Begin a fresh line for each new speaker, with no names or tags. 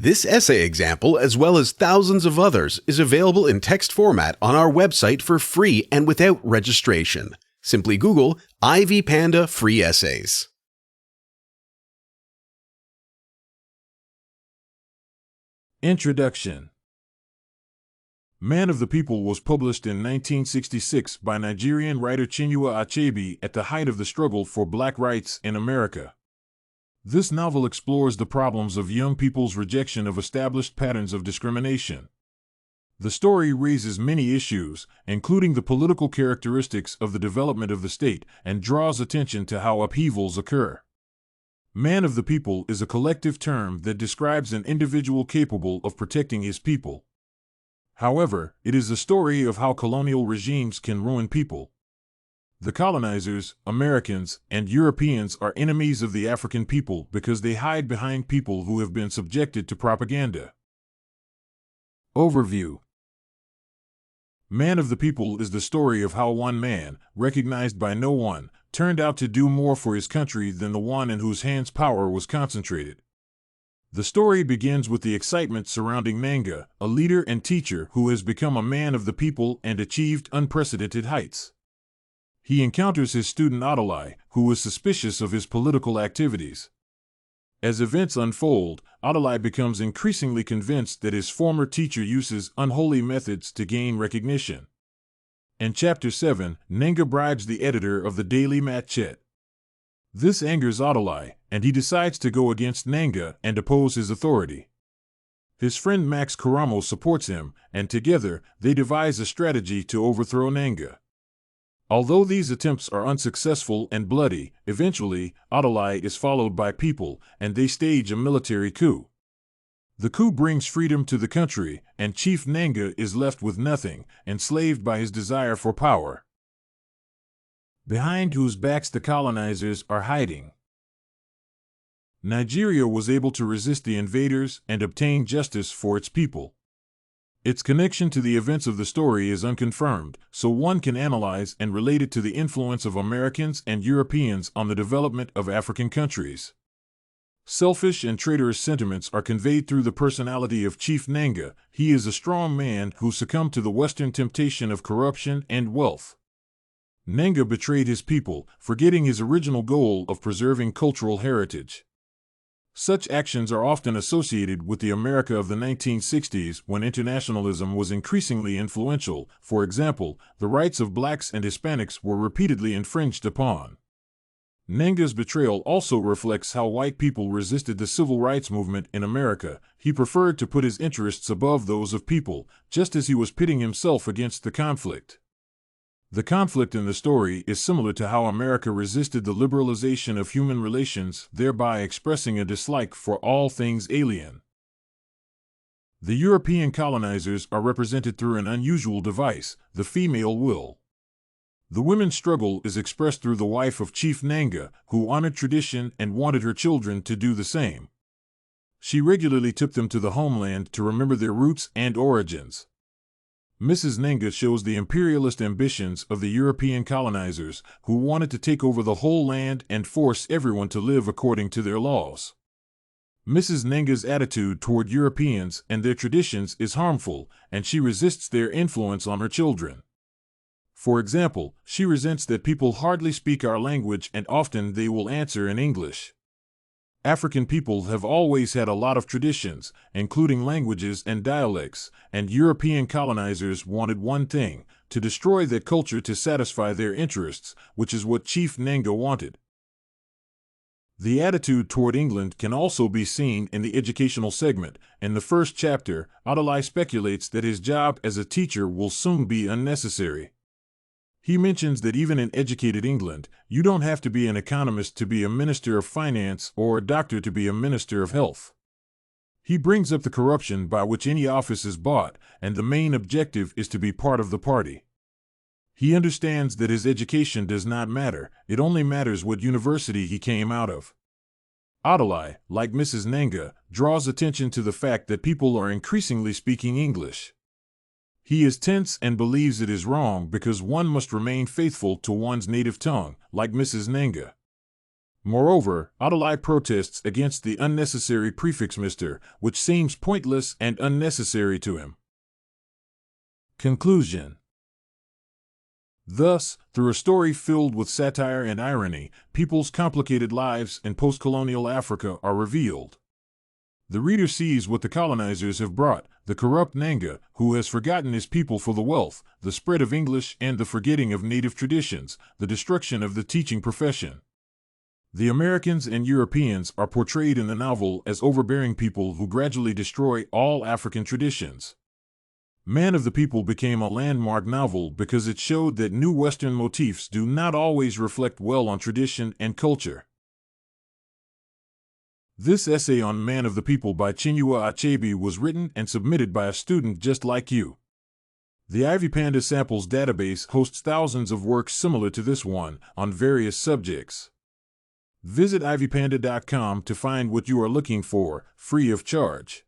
This essay example, as well as thousands of others, is available in text format on our website for free and without registration. Simply Google Ivy Panda Free Essays.
Introduction. Man of the People was published in 1966 by Nigerian writer Chinua Achebe at the height of the struggle for black rights in America. This novel explores the problems of young people's rejection of established patterns of discrimination. The story raises many issues, including the political characteristics of the development of the state, and draws attention to how upheavals occur. Man of the People is a collective term that describes an individual capable of protecting his people. However, it is a story of how colonial regimes can ruin people. The colonizers, Americans, and Europeans are enemies of the African people because they hide behind people who have been subjected to propaganda. Overview. Man of the People is the story of how one man, recognized by no one, turned out to do more for his country than the one in whose hands power was concentrated. The story begins with the excitement surrounding Nanga, a leader and teacher who has become a man of the people and achieved unprecedented heights. He encounters his student Adalai, who is suspicious of his political activities. As events unfold, Adalai becomes increasingly convinced that his former teacher uses unholy methods to gain recognition. In Chapter 7, Nanga bribes the editor of the Daily Matchet. This angers Adalai, and he decides to go against Nanga and oppose his authority. His friend Max Karamo supports him, and together they devise a strategy to overthrow Nanga. Although these attempts are unsuccessful and bloody, eventually Adalai is followed by people, and they stage a military coup. The coup brings freedom to the country, and Chief Nanga is left with nothing, enslaved by his desire for power. Behind whose backs the colonizers are hiding. Nigeria was able to resist the invaders and obtain justice for its people. Its connection to the events of the story is unconfirmed, so one can analyze and relate it to the influence of Americans and Europeans on the development of African countries. Selfish and traitorous sentiments are conveyed through the personality of Chief Nanga. He is a strong man who succumbed to the Western temptation of corruption and wealth. Nanga betrayed his people, forgetting his original goal of preserving cultural heritage. Such actions are often associated with the America of the 1960s, when internationalism was increasingly influential. For example, the rights of blacks and Hispanics were repeatedly infringed upon. Nanga's betrayal also reflects how white people resisted the civil rights movement in America. He preferred to put his interests above those of people, just as he was pitting himself against the conflict. The conflict in the story is similar to how America resisted the liberalization of human relations, thereby expressing a dislike for all things alien. The European colonizers are represented through an unusual device, the female will. The women's struggle is expressed through the wife of Chief Nanga, who honored tradition and wanted her children to do the same. She regularly took them to the homeland to remember their roots and origins. Mrs. Nanga shows the imperialist ambitions of the European colonizers, who wanted to take over the whole land and force everyone to live according to their laws. Mrs. Nanga's attitude toward Europeans and their traditions is harmful, and she resists their influence on her children. For example, she resents that people hardly speak our language and often they will answer in English. African people have always had a lot of traditions, including languages and dialects, and European colonizers wanted one thing: to destroy that culture to satisfy their interests, which is what Chief Nanga wanted. The attitude toward England can also be seen in the educational segment. In the first chapter, Adalai speculates that his job as a teacher will soon be unnecessary. He mentions that even in educated England, you don't have to be an economist to be a minister of finance or a doctor to be a minister of health. He brings up the corruption by which any office is bought, and the main objective is to be part of the party. He understands that his education does not matter, it only matters what university he came out of. Adalai, like Mrs. Nanga, draws attention to the fact that people are increasingly speaking English. He is tense and believes it is wrong because one must remain faithful to one's native tongue, like Mrs. Nanga. Moreover, Adelai protests against the unnecessary prefix Mr., which seems pointless and unnecessary to him. Conclusion. Thus, through a story filled with satire and irony, people's complicated lives in post-colonial Africa are revealed. The reader sees what the colonizers have brought: the corrupt Nanga, who has forgotten his people for the wealth, the spread of English and the forgetting of native traditions, the destruction of the teaching profession. The Americans and Europeans are portrayed in the novel as overbearing people who gradually destroy all African traditions. Man of the People became a landmark novel because it showed that new Western motifs do not always reflect well on tradition and culture. This essay on Man of the People by Chinua Achebe was written and submitted by a student just like you. The Ivy Panda Samples database hosts thousands of works similar to this one on various subjects. Visit ivypanda.com to find what you are looking for, free of charge.